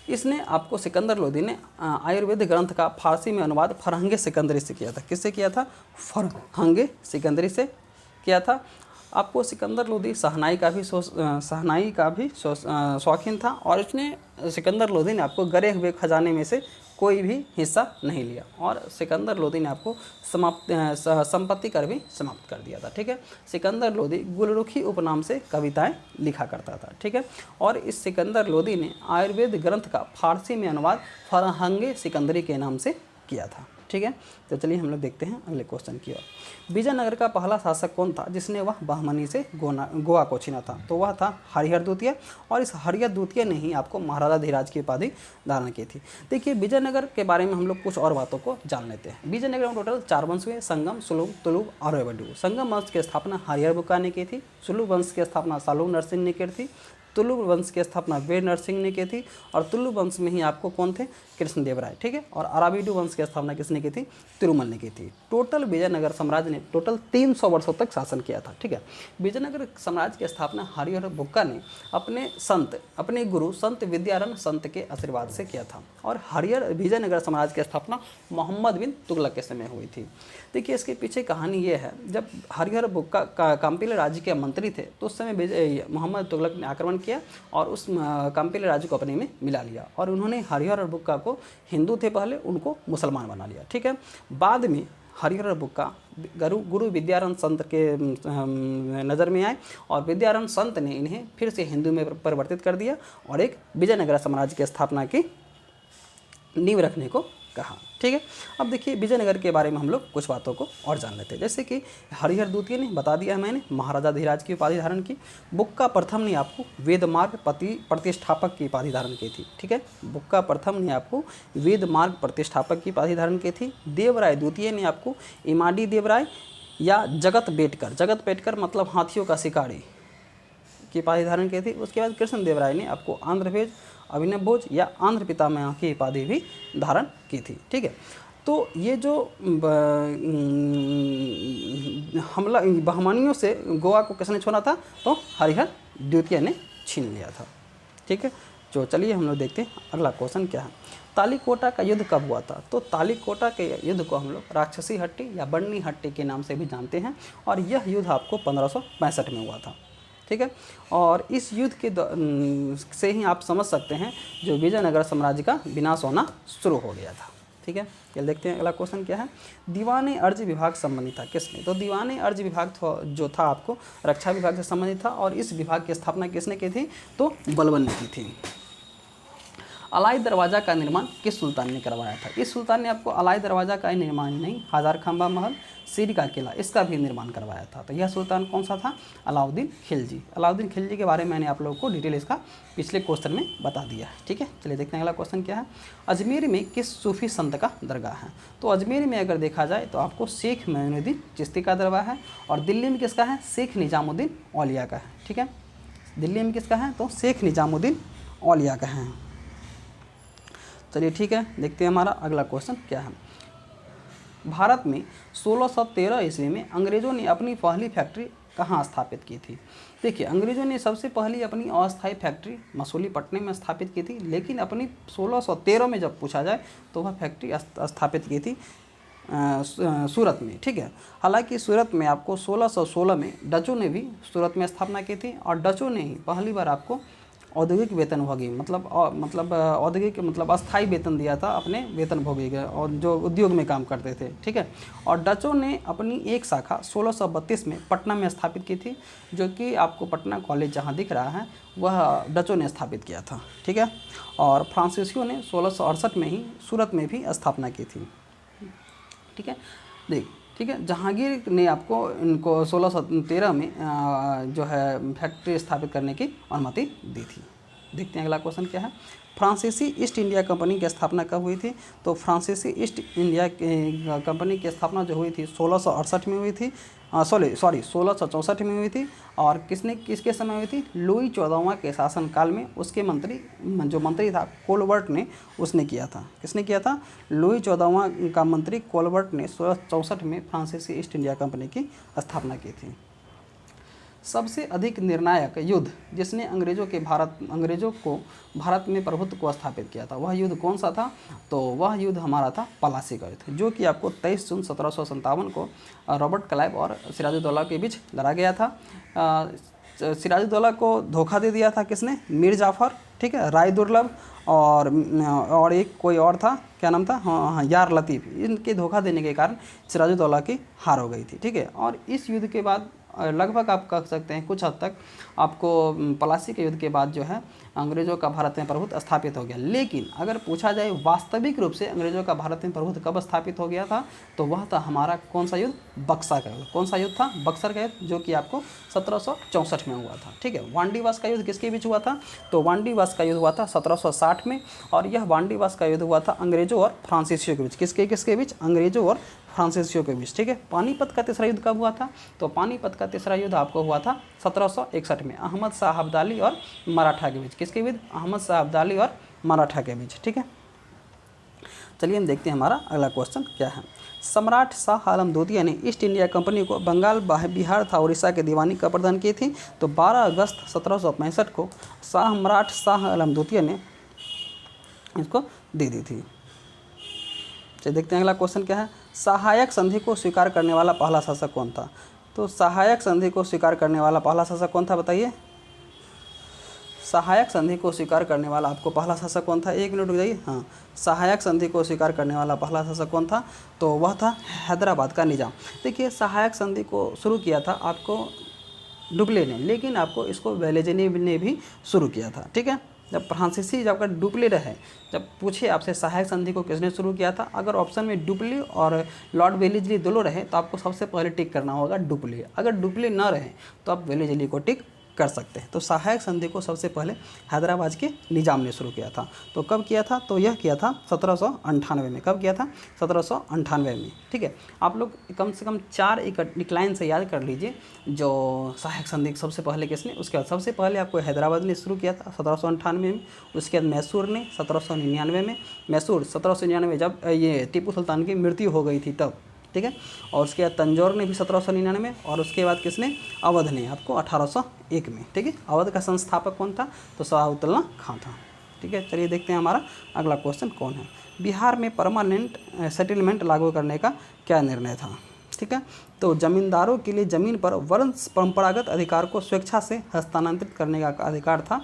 इसने आपको सिकंदर लोदी ने आयुर्वेद ग्रंथ का फारसी में अनुवाद फरहंगे सिकंदरी से किया था। किससे किया था? फरहंगे सिकंदरी से किया था। आपको सिकंदर लोदी शहनाई का भी शौकीन था, और इसने सिकंदर लोदी ने आपको गरे हुए खजाने में से कोई भी हिस्सा नहीं लिया, और सिकंदर लोदी ने आपको संपत्ति कर भी समाप्त कर दिया था। ठीक है। सिकंदर लोदी गुलरुखी उपनाम से कविताएं लिखा करता था। ठीक है। और इस सिकंदर लोदी ने आयुर्वेद ग्रंथ का फारसी में अनुवाद फरहंगे सिकंदरी के नाम से किया था। ठीक है। तो चलिए हम लोग देखते हैं अगले क्वेश्चन की ओर। विजयनगर का पहला शासक कौन था जिसने वह बहमनी से गोवा को छीना था? तो वह था हरिहर द्वितीय, और इस हरिहर द्वितीय ने ही आपको महाराजा धीराज की उपाधि धारण की थी। देखिए विजयनगर के बारे में हम लोग कुछ और बातों को जान लेते हैं। विजयनगर में टोटल 4 वंश हुए, संगम, सुलभ, तुलुभ और रेवड्डू। संगम वंश की स्थापना हरिहर बुक्का ने की थी। सुलभ वंश की स्थापना सालू नरसिंह ने की थी। तुलुभ वंश की स्थापना वीर नरसिंह ने की थी, और तुलुभ वंश में ही आपको कौन थे? कृष्णदेव राय। ठीक है। और अराविडू वंश की स्थापना किसने की थी? तिरुमल ने की थी। टोटल विजयनगर साम्राज्य ने टोटल 300 वर्षों तक शासन किया था। ठीक है। विजयनगर साम्राज्य की स्थापना हरिहर बुक्का ने अपने गुरु संत विद्यारण संत के आशीर्वाद से किया था, और विजयनगर साम्राज्य की स्थापना मोहम्मद बिन तुगलक के समय हुई थी। देखिए इसके पीछे कहानी ये है, जब हरिहर बुक्का कांपिले राज्य के मंत्री थे, तो उस समय मोहम्मद तुगलक ने आक्रमण किया और उस कांपिले राज्य को अपने में मिला लिया, और उन्होंने हरिहर बुक्का को, हिंदू थे पहले, उनको मुसलमान बना लिया। ठीक है। बाद में हरिहर बुक्का गुरु विद्यारण संत के नज़र में आए, और विद्यारण संत ने इन्हें फिर से हिंदू में परिवर्तित कर दिया, और एक विजयनगर साम्राज्य की स्थापना की नींव रखने को कहा। ठीक है, अब देखिए विजयनगर के बारे में हम लोग कुछ बातों को और जान लेते हैं। जैसे कि हरिहर द्वितीय ने बता दिया है मैंने, महाराजा धीराज की उपाधि धारण की। बुक्का प्रथम ने आपको वेदमार्ग प्रतिष्ठापक की उपाधि धारण की थी। ठीक है, बुक्का प्रथम ने आपको वेदमार्ग प्रतिष्ठापक की उपाधि धारण की थी। देवराय द्वितीय ने आपको इमाडी देवराय या जगत बेटकर मतलब हाथियों का शिकारी की उपाधि धारण की थी। उसके बाद कृष्ण देव राय ने आपको आंध्र भेज, अभिनव भोज या आंध्र पितामह की उपाधि भी धारण की थी। ठीक है, तो ये जो हमला बहमानियों से गोवा को किसने छोड़ा था, तो हरिहर द्वितीय ने छीन लिया था। ठीक है, जो चलिए हम लोग देखते हैं अगला क्वेश्चन क्या है। तालीकोटा का युद्ध कब हुआ था, तो तालीकोटा के युद्ध को हम लोग राक्षसी हट्टी या बन्नी हट्टी के नाम से भी जानते हैं, और यह युद्ध आपको 1565 में हुआ था। ठीक है, और इस युद्ध के से ही आप समझ सकते हैं जो विजयनगर साम्राज्य का विनाश होना शुरू हो गया था। ठीक है, चलिए देखते हैं अगला क्वेश्चन क्या है। दीवाने अर्ज विभाग संबंधित था किसने, तो दीवाने अर्ज विभाग जो था आपको रक्षा विभाग से संबंधित था, और इस विभाग की स्थापना किसने की थी, तो बलबन ने की थी। अलाई दरवाज़ा का निर्माण किस सुल्तान ने करवाया था, इस सुल्तान ने आपको अलाई दरवाज़ा का निर्माण ही नहीं, हजार खंबा महल, सीरी का किला, इसका भी निर्माण करवाया था। तो यह सुल्तान कौन सा था, अलाउद्दीन खिलजी। अलाउद्दीन खिलजी के बारे में मैंने आप लोगों को डिटेल इसका पिछले क्वेश्चन में बता दिया है। ठीक है, चलिए देखते हैं अगला क्वेश्चन क्या है। अजमेर में किस सूफी संत का दरगाह है, तो अजमेर में अगर देखा जाए तो आपको शेख मोइनुद्दीन चिश्ती का दरगाह है, और दिल्ली में किसका है, शेख निजामुद्दीन औलिया का है। ठीक है, दिल्ली में किसका है, तो शेख निजामुद्दीन औलिया का है। चलिए ठीक है, देखते हैं हमारा अगला क्वेश्चन क्या है। भारत में 1613 ईस्वी में अंग्रेज़ों ने अपनी पहली फैक्ट्री कहाँ स्थापित की थी। देखिए, अंग्रेज़ों ने सबसे पहली अपनी अस्थायी फैक्ट्री मसूलीपट्टनम में स्थापित की थी, लेकिन अपनी 1613 में जब पूछा जाए तो वह फैक्ट्री स्थापित की थी सूरत में। ठीक है, हालांकि सूरत में आपको 1616 में डचों ने भी सूरत में स्थापना की थी, और डचों ने ही पहली बार आपको औद्योगिक वेतनभोगी मतलब औद्योगिक मतलब अस्थायी वेतन दिया था अपने वेतनभोगी के, और जो उद्योग में काम करते थे। ठीक है, और डचों ने अपनी एक शाखा 1632 में पटना में स्थापित की थी, जो कि आपको पटना कॉलेज जहां दिख रहा है वह डचों ने स्थापित किया था। ठीक है, और फ्रांसीसियों ने 1668 में ही सूरत में भी स्थापना की थी। ठीक है, ठीक है, जहांगीर ने आपको इनको 1613 में जो है फैक्ट्री स्थापित करने की अनुमति दी थी। देखते हैं अगला क्वेश्चन क्या है। फ्रांसीसी ईस्ट इंडिया कंपनी की स्थापना कब हुई थी, तो फ्रांसीसी ईस्ट इंडिया कंपनी की स्थापना जो हुई थी 1668 में हुई थी, 1664 में हुई थी, और किसके समय हुई थी, लुई 14वां के शासनकाल में। उसके जो मंत्री था कोलबर्ट ने, उसने किया था। किसने किया था, लुई 14वां का मंत्री कोलबर्ट ने 1664 में फ्रांसीसी ईस्ट इंडिया कंपनी की स्थापना की थी। सबसे अधिक निर्णायक युद्ध जिसने अंग्रेज़ों को भारत में प्रभुत्व को स्थापित किया था, वह युद्ध कौन सा था, तो वह युद्ध हमारा था पलासी का युद्ध, जो कि आपको 23 जून 1757 को रॉबर्ट क्लाइव और सिराजुद्दौला के बीच लड़ा गया था। सिराजुद्दौला को धोखा दे दिया था किसने, मीर जाफ़र। ठीक है, राय दुर्लभ और एक कोई और था, क्या नाम था, हाँ यार लतीफ़। इनके धोखा देने के कारण सिराजुद्दौला की हार हो गई थी। ठीक है, और इस युद्ध के बाद लगभग आप कह सकते हैं कुछ हद तक आपको पलासी के युद्ध के बाद जो है अंग्रेज़ों का भारत में प्रभुत्व स्थापित हो गया। लेकिन अगर पूछा जाए वास्तविक रूप से अंग्रेज़ों का भारत में प्रभुत्व कब स्थापित हो गया था, तो वह था हमारा कौन सा युद्ध, बक्सर का युद्ध। कौन सा युद्ध था, बक्सर का युद्ध, जो कि आपको 1764 में हुआ था। ठीक है, वांडीवास का युद्ध किसके बीच हुआ था, तो वांडीवास का युद्ध हुआ था 1760 में, और यह वांडीवास का युद्ध हुआ था अंग्रेज़ों और फ्रांसीसियों के बीच। किसके बीच, अंग्रेज़ों और फ्रांसीसियों के बीच। ठीक है, पानीपत का तीसरा युद्ध कब हुआ था, तो पानीपत का तीसरा युद्ध आपको हुआ था 1761 में, अहमद शाह अब्दाली और मराठा के बीच। किसके बीच, अहमद शाह अब्दाली और मराठा के बीच। ठीक है, चलिए हम देखते हैं हमारा अगला क्वेश्चन क्या है। सम्राट शाह आलम द्वितीय ने ईस्ट इंडिया कंपनी को बंगाल, बिहार तथा उड़ीसा के दीवानी कब प्रदान की थी, तो 12 अगस्त 1765 को सम्राट शाह आलम द्वितीय ने इसको दे दी थी। चलिए देखते हैं अगला क्वेश्चन क्या है। सहायक संधि को स्वीकार करने वाला पहला शासक कौन था, तो सहायक संधि को स्वीकार करने वाला पहला शासक कौन था, बताइए। सहायक संधि को स्वीकार करने वाला आपको पहला शासक कौन था, एक मिनट रुक जाइए। हाँ, सहायक संधि को स्वीकार करने वाला पहला शासक कौन था, तो वह था हैदराबाद का निजाम। देखिए, सहायक संधि को शुरू किया था आपको डुप्ले ने, लेकिन आपको इसको वेलेज़नी ने भी शुरू किया था। ठीक है, जब फ्रांसीसी जब अगर डुप्ले रहे, जब पूछे आपसे सहायक संधि को किसने शुरू किया था, अगर ऑप्शन में डुप्ले और लॉर्ड वेलेस्ली दोनों रहे तो आपको सबसे पहले टिक करना होगा डुप्ले। अगर डुप्ले ना रहे तो आप वेलेस्ली को टिक कर सकते हैं। तो सहायक संधि को सबसे पहले हैदराबाद के निजाम ने शुरू किया था। तो कब किया था, तो यह किया था 1798 में। कब किया था, 1798 में। ठीक है, आप लोग कम से कम 4 एक लाइन से याद कर लीजिए जो सहायक संधि सबसे पहले किसने, उसके बाद सबसे पहले आपको हैदराबाद ने शुरू किया था 1798 में, उसके बाद मैसूर ने 1799 में, मैसूर 1799 जब ये टीपू सुल्तान की मृत्यु हो गई थी तब। ठीक है, और उसके बाद तंजौर ने भी 1799 में, और उसके बाद किसने, अवध ने आपको 1801 में। ठीक है, अवध का संस्थापक कौन था, तो सहाउद्दौला खां था। ठीक है, चलिए देखते हैं हमारा अगला क्वेश्चन कौन है। बिहार में परमानेंट सेटलमेंट लागू करने का क्या निर्णय था। ठीक है, तो जमींदारों के लिए ज़मीन पर वंश परंपरागत अधिकार को स्वेच्छा से हस्तांतरित करने का अधिकार था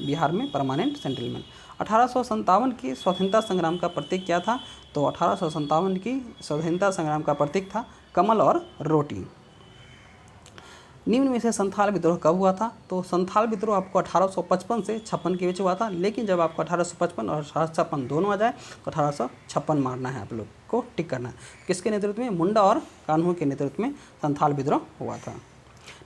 बिहार में परमानेंट सेटलमेंट। 1857 की स्वतंत्रता संग्राम का प्रतीक क्या था, तो 1857 की स्वतंत्रता संग्राम का प्रतीक था कमल और रोटी। निम्न में से संथाल विद्रोह कब हुआ था, तो संथाल विद्रोह आपको 1855 से 56 के बीच हुआ था। लेकिन जब आपको 1855 और 1856 दोनों आ जाए तो 1856 मारना है, आप लोग को टिक करना है। किसके नेतृत्व में, मुंडा और कान्हू के नेतृत्व में संथाल विद्रोह हुआ था।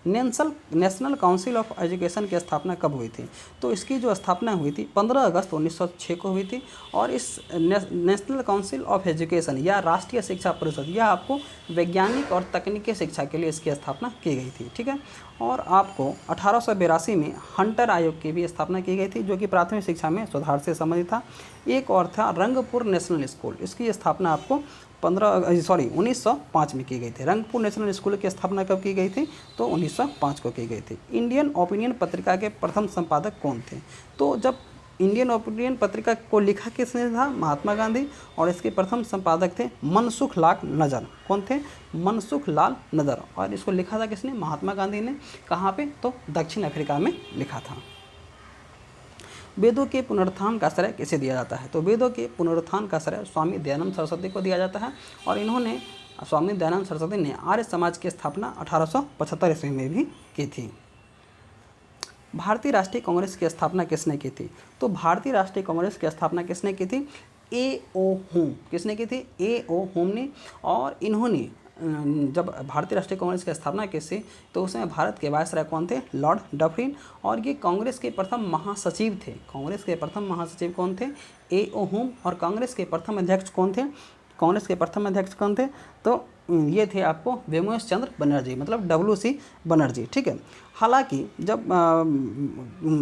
नेशनल काउंसिल ऑफ एजुकेशन की स्थापना कब हुई थी, तो इसकी जो स्थापना हुई थी 15 अगस्त 1906 को हुई थी। और इस नेशनल काउंसिल ऑफ एजुकेशन या राष्ट्रीय शिक्षा परिषद, यह आपको वैज्ञानिक और तकनीकी शिक्षा के लिए इसकी स्थापना की गई थी। ठीक है, और आपको 1882 में हंटर आयोग की भी स्थापना की गई थी जो कि प्राथमिक शिक्षा में सुधार से संबंधित था। एक और था रंगपुर नेशनल स्कूल, इसकी स्थापना आपको 1905 में की गई थी। रंगपुर नेशनल स्कूल की स्थापना कब की गई थी, तो 1905 को की गई थी। इंडियन ओपिनियन पत्रिका के प्रथम संपादक कौन थे, तो जब इंडियन ओपिनियन पत्रिका को लिखा किसने था, महात्मा गांधी, और इसके प्रथम संपादक थे मनसुख लाल नजर। कौन थे, मनसुख लाल नजर, और इसको लिखा था किसने, महात्मा गांधी ने। कहाँ पे, तो दक्षिण अफ्रीका में लिखा था। वेदों के पुनरुत्थान का श्रेय किसे दिया जाता है, तो वेदों के पुनरुत्थान का श्रेय स्वामी दयानंद सरस्वती को दिया जाता है। और इन्होंने, स्वामी दयानंद सरस्वती ने आर्य समाज की स्थापना 1875 ईस्वी में भी की थी। भारतीय राष्ट्रीय कांग्रेस की स्थापना किसने की थी, तो भारतीय राष्ट्रीय कांग्रेस की स्थापना किसने की थी, ए.ओ. होम। किसने की थी, ए.ओ. होम ने। और इन्होंने जब भारतीय राष्ट्रीय कांग्रेस की स्थापना की थी तो उसमें भारत के वायसराय कौन थे, लॉर्ड डफरिन। और ये कांग्रेस के प्रथम महासचिव थे। कांग्रेस के प्रथम महासचिव कौन थे, ए.ओ. होम। और कांग्रेस के प्रथम अध्यक्ष कौन थे, कांग्रेस के प्रथम अध्यक्ष कौन थे, तो ये थे आपको व्योमेश चंद्र बनर्जी, मतलब WC बनर्जी। ठीक है, हालांकि जब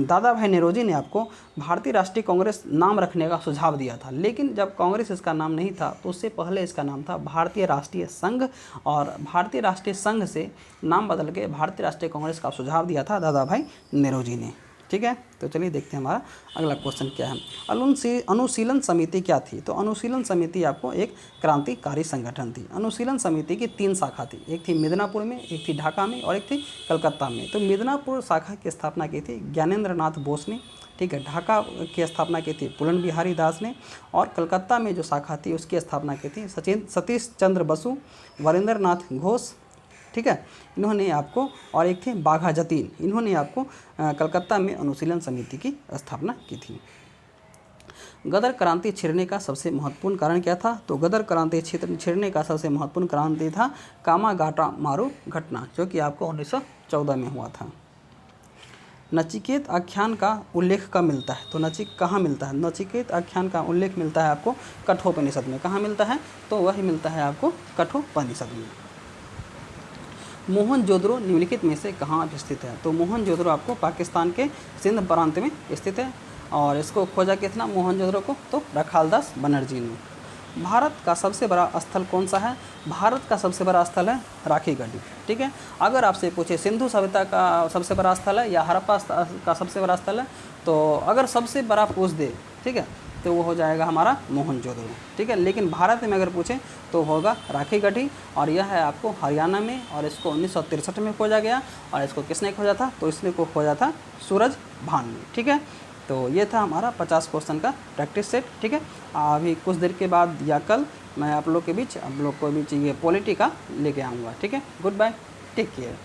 दादा भाई नेरोजी ने आपको भारतीय राष्ट्रीय कांग्रेस नाम रखने का सुझाव दिया था, लेकिन जब कांग्रेस इसका नाम नहीं था तो उससे पहले इसका नाम था भारतीय राष्ट्रीय संघ। और भारतीय राष्ट्रीय संघ से नाम बदल के भारतीय राष्ट्रीय कांग्रेस का सुझाव दिया था दादा भाई नेरोजी ने। ठीक है, तो चलिए देखते हैं हमारा अगला क्वेश्चन क्या है। अनुशीलन समिति क्या थी, तो अनुशीलन समिति आपको एक क्रांतिकारी संगठन थी। अनुशीलन समिति की 3 शाखा थी, एक थी मिदनापुर में, एक थी ढाका में, और एक थी कलकत्ता में। तो मिदनापुर शाखा की स्थापना की थी ज्ञानेंद्र नाथ बोस ने। ठीक है, ढाका की स्थापना की थी पुलन बिहारी दास ने। और कलकत्ता में जो शाखा थी उसकी स्थापना की थी सतीश चंद्र बसु, वरिंद्र नाथ घोष। ठीक है, इन्होंने आपको, और एक थे बाघा जतीन, इन्होंने आपको कलकत्ता में अनुशीलन समिति की स्थापना की थी। गदर क्रांति छिड़ने का सबसे महत्वपूर्ण कारण क्या था, तो गदर क्रांति छिड़ने का सबसे महत्वपूर्ण क्रांति था कामागाटा मारू घटना, जो कि आपको 1914 में हुआ था। नचिकेत आख्यान का उल्लेख कब मिलता है, तो कहाँ मिलता है, नचिकेत आख्यान का उल्लेख मिलता है आपको कठोपनिषद में। कहाँ मिलता है, तो वही मिलता है आपको कठोपनिषद में। मोहनजोदड़ो निम्नलिखित में से कहाँ स्थित है, तो मोहनजोदड़ो आपको पाकिस्तान के सिंध प्रांत में स्थित है। और इसको खोजा कितना मोहनजोदड़ो को, तो रखालदास बनर्जी ने। भारत का सबसे बड़ा स्थल कौन सा है, भारत का सबसे बड़ा स्थल है राखीगढ़ी। ठीक है, अगर आपसे पूछे सिंधु सभ्यता का सबसे बड़ा स्थल है या हड़प्पा का सबसे बड़ा स्थल है, तो अगर सबसे बड़ा पूछ दे, ठीक है, तो वो हो जाएगा हमारा मोहनजोदड़ो। ठीक है, लेकिन भारत में अगर पूछें तो होगा राखीगढ़ी। और यह है आपको हरियाणा में, और इसको 1963 में खोजा गया। और इसको किसने खोजा था, तो इसने को खोजा था सूरज भान ने। ठीक है, तो ये था हमारा 50 क्वेश्चन का प्रैक्टिस सेट। ठीक है, अभी कुछ देर के बाद या कल मैं आप लोग के बीच ये पॉलिटी का लेके आऊँगा। ठीक है, गुड बाय, टेक केयर।